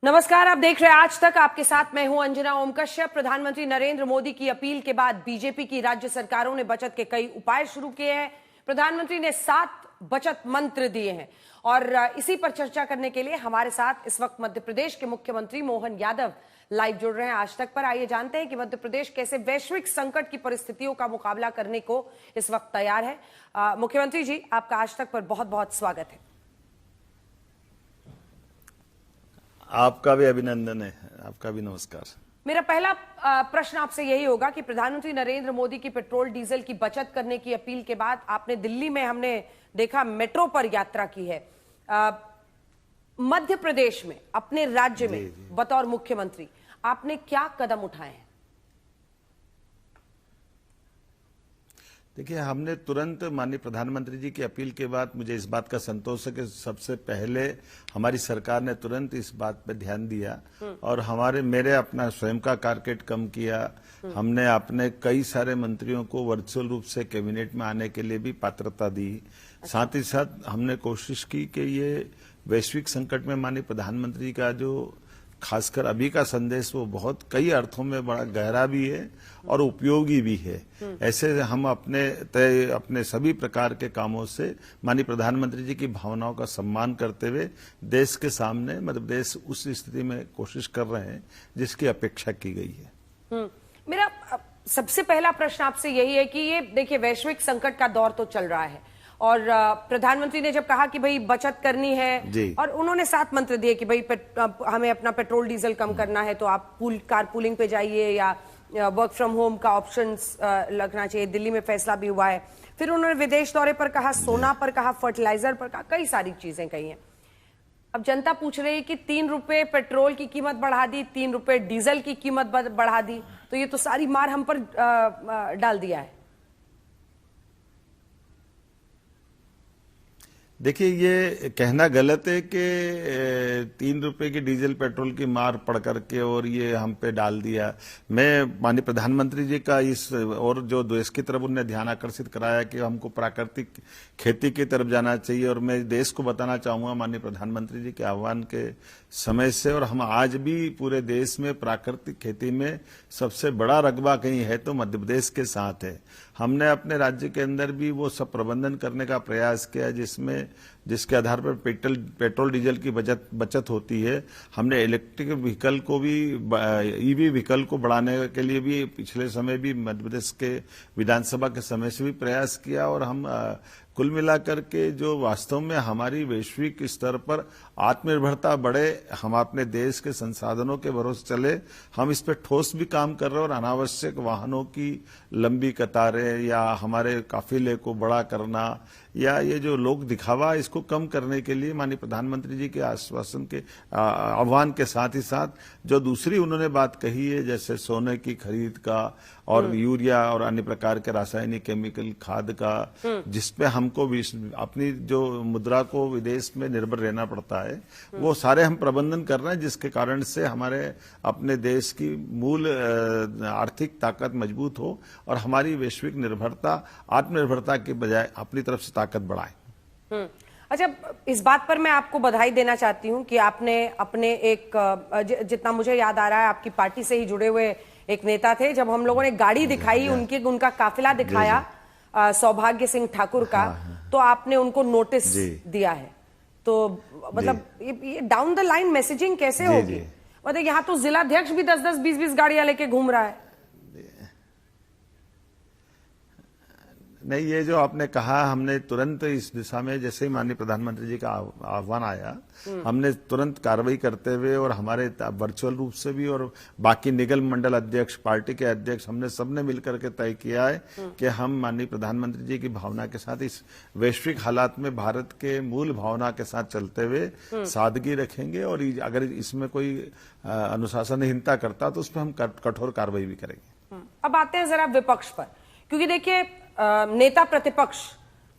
नमस्कार, आप देख रहे हैं आज तक। आपके साथ मैं हूं अंजना ओम कश्यप। प्रधानमंत्री नरेंद्र मोदी की अपील के बाद बीजेपी की राज्य सरकारों ने बचत के कई उपाय शुरू किए हैं। प्रधानमंत्री ने 7 बचत मंत्र दिए हैं और इसी पर चर्चा करने के लिए हमारे साथ इस वक्त मध्य प्रदेश के मुख्यमंत्री मोहन यादव लाइव जुड़ रहे हैं आज तक पर। आइए जानते हैं कि मध्य प्रदेश कैसे वैश्विक संकट की परिस्थितियों का मुकाबला करने को इस वक्त तैयार है। मुख्यमंत्री जी, आपका आज तक पर बहुत बहुत स्वागत है। आपका भी अभिनंदन है, आपका भी नमस्कार। मेरा पहला प्रश्न आपसे यही होगा कि प्रधानमंत्री नरेंद्र मोदी की पेट्रोल डीजल की बचत करने की अपील के बाद आपने दिल्ली में, हमने देखा, मेट्रो पर यात्रा की है। मध्य प्रदेश में, अपने राज्य में बतौर मुख्यमंत्री आपने क्या कदम उठाए हैं? देखिए, हमने तुरंत माननीय प्रधानमंत्री जी की अपील के बाद मुझे इस बात का संतोष है कि सबसे पहले हमारी सरकार ने तुरंत इस बात पर ध्यान दिया और मेरे अपना स्वयं का टारगेट कम किया। हमने अपने कई सारे मंत्रियों को वर्चुअल रूप से कैबिनेट में आने के लिए भी पात्रता दी। साथ ही साथ हमने कोशिश की कि ये वैश्विक संकट में माननीय प्रधानमंत्री का जो खासकर अभी का संदेश वो बहुत कई अर्थों में बड़ा गहरा भी है और उपयोगी भी है। ऐसे हम अपने सभी प्रकार के कामों से माननीय प्रधानमंत्री जी की भावनाओं का सम्मान करते हुए देश के सामने, मतलब देश उस स्थिति में कोशिश कर रहे हैं जिसकी अपेक्षा की गई है। मेरा सबसे पहला प्रश्न आपसे यही है कि ये देखिए, वैश्विक संकट का दौर तो चल रहा है और प्रधानमंत्री ने जब कहा कि भाई बचत करनी है और उन्होंने 7 मंत्र दिए कि भाई हमें अपना पेट्रोल डीजल कम करना है तो आप कार पूलिंग पे जाइए या वर्क फ्रॉम होम का ऑप्शंस लगना चाहिए। दिल्ली में फैसला भी हुआ है। फिर उन्होंने विदेश दौरे पर कहा, सोना पर कहा, फर्टिलाइजर पर कहा, कई सारी चीजें कही हैं। अब जनता पूछ रही है कि 3 रुपए पेट्रोल की कीमत बढ़ा दी, 3 रुपए डीजल की कीमत बढ़ा दी, तो ये तो सारी मार हम पर डाल दिया है। देखिए, ये कहना गलत है कि 3 रुपए की डीजल पेट्रोल की मार पड़ करके और ये हम पे डाल दिया। मैं माननीय प्रधानमंत्री जी का इस और जो देश की तरफ उन्हें ध्यान आकर्षित कराया कि हमको प्राकृतिक खेती की तरफ जाना चाहिए और मैं देश को बताना चाहूंगा माननीय प्रधानमंत्री जी के आह्वान के समय से, और हम आज भी पूरे देश में प्राकृतिक खेती में सबसे बड़ा रकबा कहीं है तो मध्य प्रदेश के साथ है। हमने अपने राज्य के अंदर भी वो सब प्रबंधन करने का प्रयास किया जिसके आधार पर पेट्रोल डीजल की बचत होती है। हमने इलेक्ट्रिक व्हीकल को भी, ईवी व्हीकल को बढ़ाने के लिए भी पिछले समय भी मध्य प्रदेश के विधानसभा के समय से भी प्रयास किया और हम कुल मिलाकर के जो वास्तव में हमारी वैश्विक स्तर पर आत्मनिर्भरता बढ़े, हम अपने देश के संसाधनों के भरोसे चले, हम इस पर ठोस भी काम कर रहे हैं और अनावश्यक वाहनों की लंबी कतारें या हमारे काफिले को बड़ा करना या ये जो लोक दिखावा, इसको कम करने के लिए माननीय प्रधानमंत्री जी के आश्वासन के आह्वान के साथ ही साथ जो दूसरी उन्होंने बात कही है, जैसे सोने की खरीद का और यूरिया और अन्य प्रकार के रासायनिक केमिकल खाद का, जिसपे हमको अपनी जो मुद्रा को विदेश में निर्भर रहना पड़ता है, वो सारे हम प्रबंधन कर रहे हैं, जिसके कारण से हमारे अपने देश की मूल आर्थिक ताकत मजबूत हो और हमारी वैश्विक निर्भरता आत्मनिर्भरता के बजाय अपनी तरफ से ताकत बढ़ाए। अच्छा, इस बात पर मैं आपको बधाई देना चाहती हूं कि आपने अपने जितना मुझे याद आ रहा है, आपकी पार्टी से ही जुड़े हुए एक नेता थे, जब हम लोगों ने गाड़ी दिखाई, उनका काफिला दिखाया सौभाग्य सिंह ठाकुर का, तो आपने उनको नोटिस दिया है। तो मतलब ये डाउन द लाइन मैसेजिंग कैसे होगी? मतलब यहाँ तो जिलाध्यक्ष भी 10-10, 20-20 गाड़ियां लेके घूम रहा है। नहीं, ये जो आपने कहा, हमने तुरंत इस दिशा में, जैसे ही माननीय प्रधानमंत्री जी का आह्वान आया, हमने तुरंत कार्रवाई करते हुए और हमारे वर्चुअल रूप से भी और बाकी निगम मंडल अध्यक्ष, पार्टी के अध्यक्ष, हमने सबने मिलकर के तय किया है कि हम माननीय प्रधानमंत्री जी की भावना के साथ इस वैश्विक हालात में भारत के मूल भावना के साथ चलते हुए सादगी रखेंगे और अगर इसमें कोई अनुशासनहीनता करता तो उस पर हम कठोर कार्रवाई भी करेंगे। अब आते हैं जरा विपक्ष पर, क्योंकि देखिए नेता प्रतिपक्ष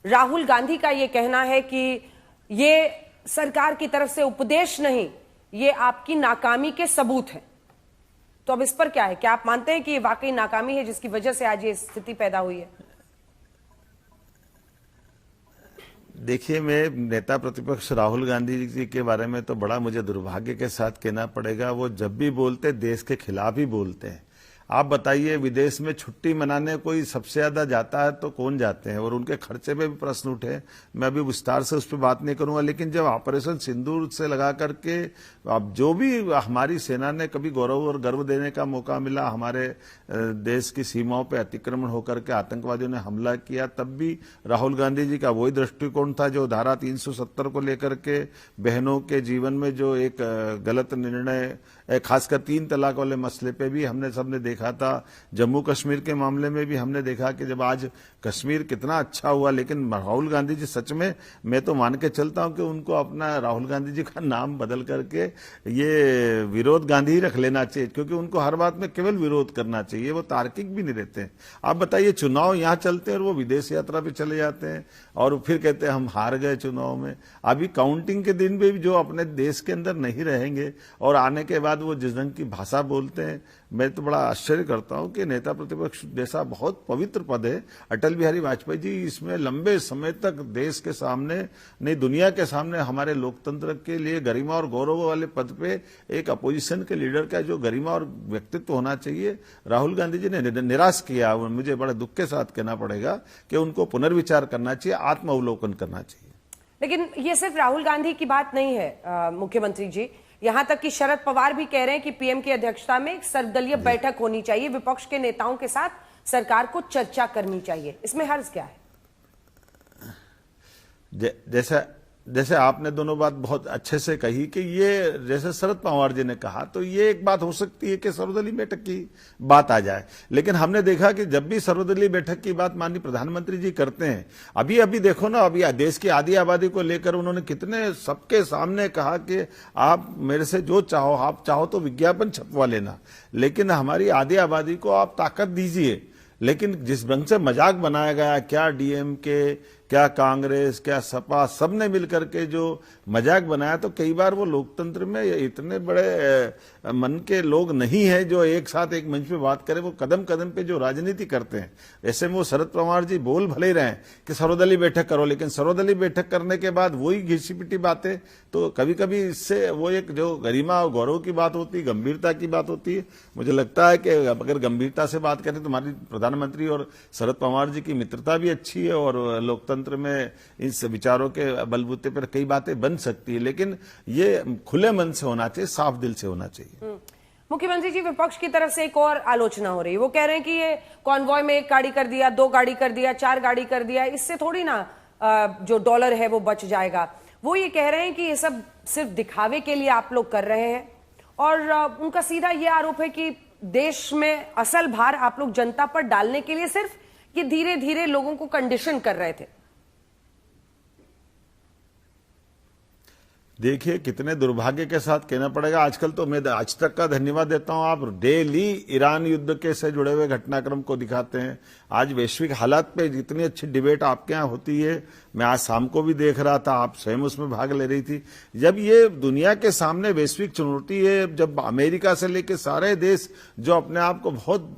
राहुल गांधी का ये कहना है कि ये सरकार की तरफ से उपदेश नहीं, ये आपकी नाकामी के सबूत हैं। तो अब इस पर क्या है? क्या आप मानते हैं कि ये वाकई नाकामी है जिसकी वजह से आज ये स्थिति पैदा हुई है? देखिए, मैं नेता प्रतिपक्ष राहुल गांधी जी के बारे में तो बड़ा मुझे दुर्भाग्य के साथ कहना पड़ेगा। वो जब भी बोलते देश के खिलाफ ही बोलते हैं। आप बताइए, विदेश में छुट्टी मनाने कोई सबसे ज्यादा जाता है तो कौन जाते हैं, और उनके खर्चे पे भी प्रश्न उठे। मैं अभी विस्तार से उस पर बात नहीं करूंगा, लेकिन जब ऑपरेशन सिंदूर से लगा करके अब जो भी हमारी सेना ने कभी गौरव और गर्व देने का मौका मिला, हमारे देश की सीमाओं पे अतिक्रमण होकर के आतंकवादियों ने हमला किया, तब भी राहुल गांधी जी का वही दृष्टिकोण था जो धारा 370 को लेकर के बहनों के जीवन में जो एक गलत निर्णय, खासकर 3 तलाक वाले मसले पे भी हमने सबने देखा था। जम्मू कश्मीर के मामले में भी हमने देखा कि जब आज कश्मीर कितना अच्छा हुआ, लेकिन राहुल गांधी जी सच में, मैं तो मान के चलता हूं कि उनको अपना राहुल गांधी जी का नाम बदल करके ये विरोध गांधी ही रख लेना चाहिए, क्योंकि उनको हर बात में केवल विरोध करना चाहिए। वो तार्किक भी नहीं रहते हैं। आप बताइए, चुनाव यहां चलते हैं और वो विदेश यात्रा पे चले जाते हैं और फिर कहते हैं हम हार गए चुनाव में। अभी काउंटिंग के दिन भी जो अपने देश के अंदर नहीं रहेंगे और आने के बाद वो जिस ढंग की भाषा बोलते हैं, मैं तो बड़ा आश्चर्य करता हूं कि नेता प्रतिपक्ष जैसा बहुत पवित्र पद है अटल बिहारी वाजपेयी जी, इसमें लंबे समय तक देश के सामने, नहीं दुनिया के सामने, हमारे लोकतंत्र के लिए गरिमा और गौरव वाले पद पे एक अपोजिशन के लीडर का जो गरिमा और व्यक्तित्व होना चाहिए, राहुल गांधी जी ने निराश किया। मुझे बड़े दुख के साथ कहना पड़ेगा कि उनको पुनर्विचार करना चाहिए, आत्मावलोकन करना चाहिए। लेकिन ये सिर्फ राहुल गांधी की बात नहीं है मुख्यमंत्री जी, यहां तक कि शरद पवार भी कह रहे हैं कि पीएम की अध्यक्षता में एक सर्वदलीय बैठक होनी चाहिए, विपक्ष के नेताओं के साथ सरकार को चर्चा करनी चाहिए। इसमें हर्ज क्या है? जैसे आपने दोनों बात बहुत अच्छे से कही कि ये, जैसे शरद पवार जी ने कहा, तो ये एक बात हो सकती है कि सर्वदलीय बैठक की बात आ जाए, लेकिन हमने देखा कि जब भी सर्वदलीय बैठक की बात माननीय प्रधानमंत्री जी करते हैं, अभी देखो ना, अभी देश की आधी आबादी को लेकर उन्होंने कितने सबके सामने कहा कि आप मेरे से जो चाहो, आप चाहो तो विज्ञापन छपवा लेना, लेकिन हमारी आधी आबादी को आप ताकत दीजिए। लेकिन जिस ढंग से मजाक बनाया गया, क्या डीएमके, क्या कांग्रेस, क्या सपा, सबने मिलकर के जो मजाक बनाया, तो कई बार वो लोकतंत्र में इतने बड़े मन के लोग नहीं हैं जो एक साथ एक मंच पे बात करें। वो कदम कदम पे जो राजनीति करते हैं, ऐसे में वो शरद पवार जी बोल भले ही रहे हैं कि सर्वदलीय बैठक करो, लेकिन सर्वदलीय बैठक करने के बाद वही घिसी पिटी बातें, तो कभी कभी इससे वो एक जो गरिमा और गौरव की बात होती है, गंभीरता की बात होती है। मुझे लगता है कि अगर गंभीरता से बात करें तो हमारी प्रधानमंत्री और शरद पवार जी की मित्रता भी अच्छी है और लोकतंत्र में इस विचारों के बलबूते पर कई बातें बन सकती है, लेकिन ये खुले मन से होना चाहिए, साफ दिल से होना चाहिए। मुख्यमंत्री जी, विपक्ष की तरफ से एक और आलोचना हो रही है। वो कह रहे हैं कि ये कॉन्वॉय में 1 गाड़ी कर दिया, 2 गाड़ी कर दिया, 4 गाड़ी कर दिया, इससे थोड़ी ना जो डॉलर है वो बच जाएगा। वो ये कह रहे हैं कि ये सब सिर्फ दिखावे के लिए आप लोग कर रहे हैं, और उनका सीधा ये आरोप है कि देश में असल भार आप लोग जनता पर डालने के लिए सिर्फ ये धीरे धीरे लोगों को कंडीशन कर रहे थे। देखिए, कितने दुर्भाग्य के साथ कहना पड़ेगा। आजकल तो मैं आज तक का धन्यवाद देता हूं, आप डेली ईरान युद्ध के से जुड़े हुए घटनाक्रम को दिखाते हैं। आज वैश्विक हालात पे जितनी अच्छी डिबेट आपके यहाँ होती है, मैं आज शाम को भी देख रहा था, आप स्वयं उसमें भाग ले रही थी। जब ये दुनिया के सामने वैश्विक चुनौती है, जब अमेरिका से लेकर सारे देश जो अपने आप को बहुत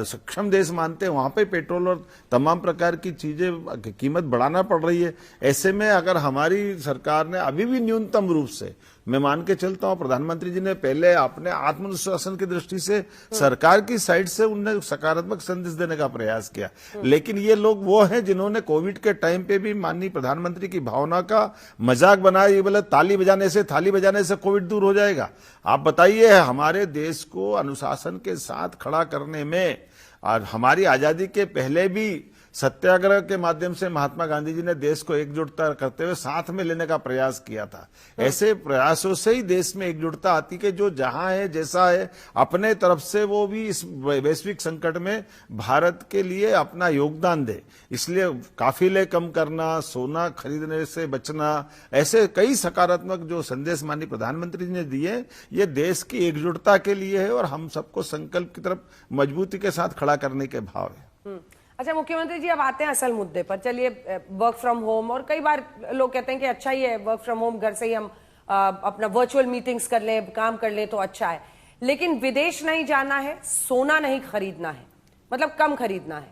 सक्षम देश मानते हैं, वहां पे पेट्रोल और तमाम प्रकार की चीजें कीमत बढ़ाना पड़ रही है। ऐसे में अगर हमारी सरकार ने अभी भी न्यूनतम रूप से, मैं मान के चलता हूं, प्रधानमंत्री जी ने पहले अपने आत्मविश्वासन की दृष्टि से सरकार की साइड से उन्हें सकारात्मक संदेश देने का प्रयास किया, लेकिन ये लोग वो हैं जिन्होंने कोविड के टाइम पे भी माननीय प्रधानमंत्री की भावना का मजाक बनाया। ये बोले ताली बजाने से, थाली बजाने से कोविड दूर हो जाएगा। आप बताइए, हमारे देश को अनुशासन के साथ खड़ा करने में, और हमारी आजादी के पहले भी सत्याग्रह के माध्यम से महात्मा गांधी जी ने देश को एकजुटता करते हुए साथ में लेने का प्रयास किया था। ऐसे प्रयासों से ही देश में एकजुटता आती कि जो जहां है, जैसा है, अपने तरफ से वो भी इस वैश्विक संकट में भारत के लिए अपना योगदान दे। इसलिए काफिले कम करना, सोना खरीदने से बचना, ऐसे कई सकारात्मक जो संदेश माननीय प्रधानमंत्री जी ने दिए, ये देश की एकजुटता के लिए है और हम सबको संकल्प की तरफ मजबूती के साथ खड़ा करने के भाव है। अच्छा मुख्यमंत्री जी, अब आते हैं असल मुद्दे पर। चलिए, वर्क फ्रॉम होम, और कई बार लोग कहते हैं कि अच्छा ही है वर्क फ्रॉम होम, घर से ही हम अपना वर्चुअल मीटिंग्स कर लें, काम कर लें तो अच्छा है, लेकिन विदेश नहीं जाना है, सोना नहीं खरीदना है, मतलब कम खरीदना है।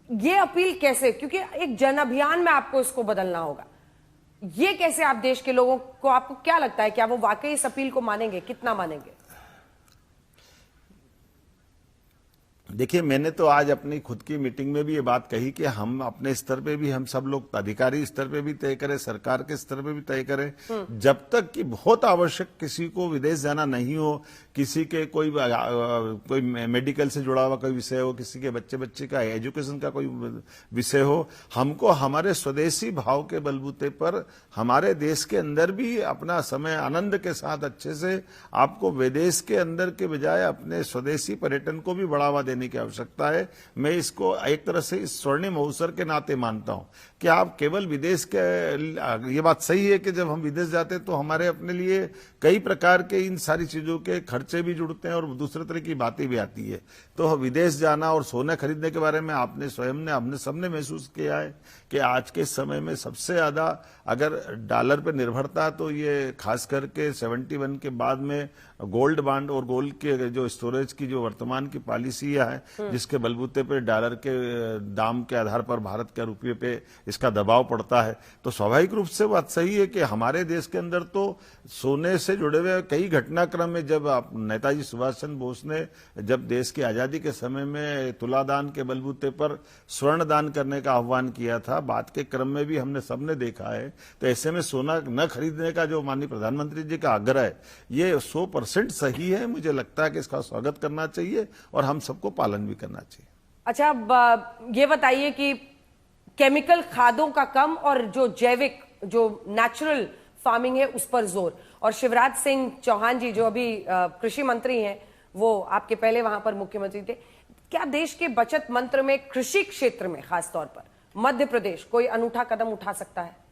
ये अपील कैसे? क्योंकि एक जन अभियान में आपको इसको बदलना होगा। ये कैसे आप देश के लोगों को, आपको क्या लगता है, क्या वो वाकई इस अपील को मानेंगे, कितना मानेंगे? देखिए, मैंने तो आज अपनी खुद की मीटिंग में भी ये बात कही कि हम अपने स्तर पे भी, हम सब लोग अधिकारी स्तर पे भी तय करें, सरकार के स्तर पे भी तय करें, जब तक कि बहुत आवश्यक किसी को विदेश जाना नहीं हो, किसी के कोई मेडिकल से जुड़ा हुआ कोई विषय हो, किसी के बच्चे का एजुकेशन का कोई विषय हो, हमको हमारे स्वदेशी भाव के बलबूते पर हमारे देश के अंदर भी अपना समय आनंद के साथ अच्छे से, आपको विदेश के अंदर के बजाय अपने स्वदेशी पर्यटन को भी बढ़ावा देने की आवश्यकता है। मैं इसको एक तरह से इस स्वर्णिम अवसर के नाते मानता हूं कि आप केवल विदेश के, ये बात सही है कि जब हम विदेश जाते हैं तो हमारे अपने लिए कई प्रकार के इन सारी चीजों के खर्चे भी जुड़ते हैं और दूसरे तरह की बातें भी आती है। तो विदेश जाना और सोना खरीदने के बारे में आपने स्वयं ने, हमने सबने महसूस किया है कि आज के समय में सबसे ज्यादा अगर डॉलर पर निर्भरता, तो ये खास करके 71 के बाद में गोल्ड बॉन्ड और गोल्ड के जो स्टोरेज की जो वर्तमान की पॉलिसियां है, जिसके बलबूते पे डॉलर के दाम के आधार पर भारत के रुपये पे इसका दबाव पड़ता है, तो स्वाभाविक रूप से बात सही है कि हमारे देश के अंदर तो सोने से जुड़े हुए कई घटनाक्रम में, जब नेताजी सुभाष चंद्र बोस ने जब देश की आजादी के समय में तुलादान के बलबूते पर स्वर्ण दान करने का आह्वान किया था, बाद के क्रम में भी हमने सबने देखा है। तो ऐसे में सोना न खरीदने का जो माननीय प्रधानमंत्री जी का आग्रह है, ये 100% सही है। मुझे लगता है कि इसका स्वागत करना चाहिए और हम सबको पालन भी करना चाहिए। अच्छा, अब ये बताइए कि केमिकल खादों का कम और जो जैविक, जो नेचुरल फार्मिंग है उस पर जोर, और शिवराज सिंह चौहान जी जो अभी कृषि मंत्री हैं, वो आपके पहले वहां पर मुख्यमंत्री थे, क्या देश के बचत मंत्र में कृषि क्षेत्र में खासतौर पर मध्य प्रदेश कोई अनूठा कदम उठा सकता है?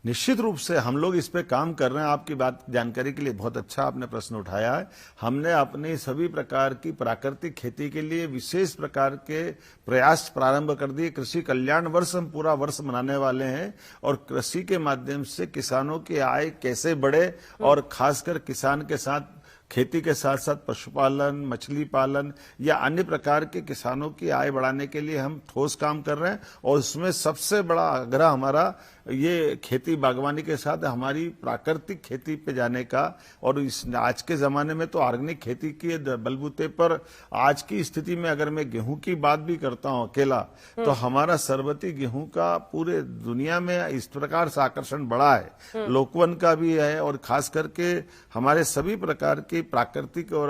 निश्चित रूप से हम लोग इस पे काम कर रहे हैं। आपकी बात जानकारी के लिए बहुत अच्छा आपने प्रश्न उठाया है। हमने अपनी सभी प्रकार की प्राकृतिक खेती के लिए विशेष प्रकार के प्रयास प्रारंभ कर दिए। कृषि कल्याण वर्ष हम पूरा वर्ष मनाने वाले हैं और कृषि के माध्यम से किसानों की आय कैसे बढ़े, और खासकर किसान के साथ, खेती के साथ साथ पशुपालन, मछली पालन या अन्य प्रकार के किसानों की आय बढ़ाने के लिए हम ठोस काम कर रहे हैं। और उसमें सबसे बड़ा आग्रह हमारा ये खेती बागवानी के साथ हमारी प्राकृतिक खेती पे जाने का, और इस आज के जमाने में तो ऑर्गेनिक खेती के बलबूते पर आज की स्थिति में अगर मैं गेहूं की बात भी करता हूं अकेला, तो हमारा सरबती गेहूं का पूरे दुनिया में इस प्रकार से आकर्षण बढ़ा है, लोकवन का भी है, और खास करके हमारे सभी प्रकार की प्राकृतिक और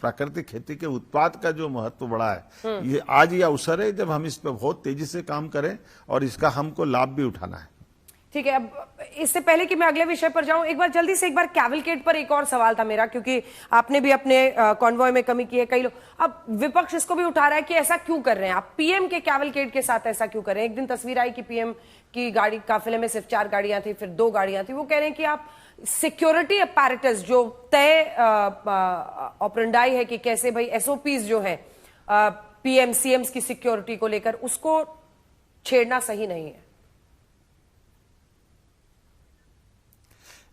प्राकृतिक खेती के उत्पाद का जो महत्व बढ़ा है, ये आज ये अवसर है जब हम इस पर बहुत तेजी से काम करें और इसका हमको लाभ भी उठाना है। ठीक है, अब इससे पहले कि मैं अगले विषय पर जाऊं, एक बार जल्दी से, एक बार कैवलकेड पर एक और सवाल था मेरा, क्योंकि आपने भी अपने कॉन्वॉय में कमी की है। कई लोग, अब विपक्ष इसको भी उठा रहा है कि ऐसा क्यों कर रहे हैं आप, पीएम के कैवलकेड के साथ ऐसा क्यों कर रहे हैं? एक दिन तस्वीर आई कि पीएम की गाड़ी, काफिले में सिर्फ 4 गाड़ियां थी, फिर 2 गाड़ियां थी। वो कह रहे हैं कि आप सिक्योरिटी अपैरेटस जो तय ऑपरेंडाई है कि कैसे भाई एसओपीज जो है पीएम सीएम्स की सिक्योरिटी को लेकर, उसको छेड़ना सही नहीं है।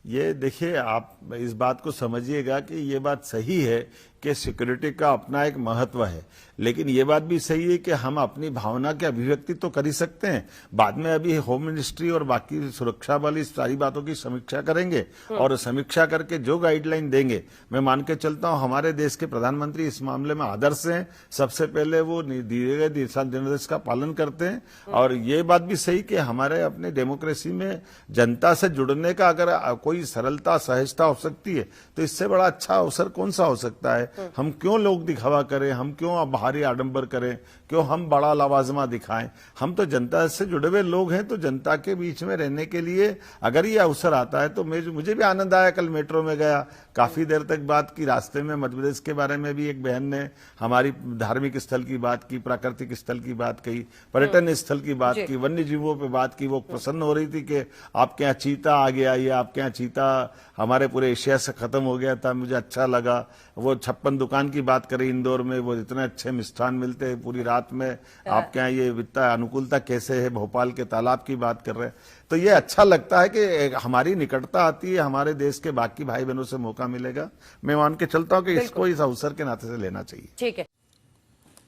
ये देखिए, आप इस बात को समझिएगा कि ये बात सही है कि सिक्योरिटी का अपना एक महत्व है, लेकिन ये बात भी सही है कि हम अपनी भावना की अभिव्यक्ति तो कर ही सकते हैं। बाद में अभी होम मिनिस्ट्री और बाकी सुरक्षा बल इस सारी बातों की समीक्षा करेंगे और समीक्षा करके जो गाइडलाइन देंगे, मैं मान के चलता हूं हमारे देश के प्रधानमंत्री इस मामले में आदर्श हैं। सबसे पहले वो दिए गए दिशा निर्देश का पालन करते हैं। और ये बात भी सही कि हमारे अपने डेमोक्रेसी में जनता से जुड़ने का अगर कोई सरलता सहजता हो सकती है, तो इससे बड़ा अच्छा अवसर कौन सा हो सकता है। हम क्यों लोग दिखावा करें, हम क्यों बाहरी आडंबर करें, क्यों हम बड़ा लवाजमा दिखाएं। हम तो जनता से जुड़े हुए लोग हैं, तो जनता के बीच में रहने के लिए अगर ये अवसर आता है तो मुझे भी आनंद आया। कल मेट्रो में गया, काफी देर तक बात की, रास्ते में मध्य प्रदेश के बारे में भी एक बहन ने हमारी धार्मिक स्थल की बात की, प्राकृतिक स्थल की बात कही, पर्यटन स्थल की बात की, वन्य जीवों पे बात की। वो प्रसन्न हो रही थी कि आपके यहाँ चीता आ गया, ये आपके यहाँ चीता हमारे पूरे एशिया से खत्म हो गया था, मुझे अच्छा लगा। वो 56 दुकान की बात करी इंदौर में, वो इतने अच्छे मिष्ठान मिलते हैं पूरी रात में, आपके यहाँ ये वित्ता अनुकूलता कैसे है, भोपाल के तालाब की बात कर रहे हैं। तो ये अच्छा लगता है कि हमारी निकटता आती है, हमारे देश के बाकी भाई बहनों से मौका मिलेगा। मैं मान के चलता हूँ कि इसको इस अवसर के नाते से लेना चाहिए। ठीक है।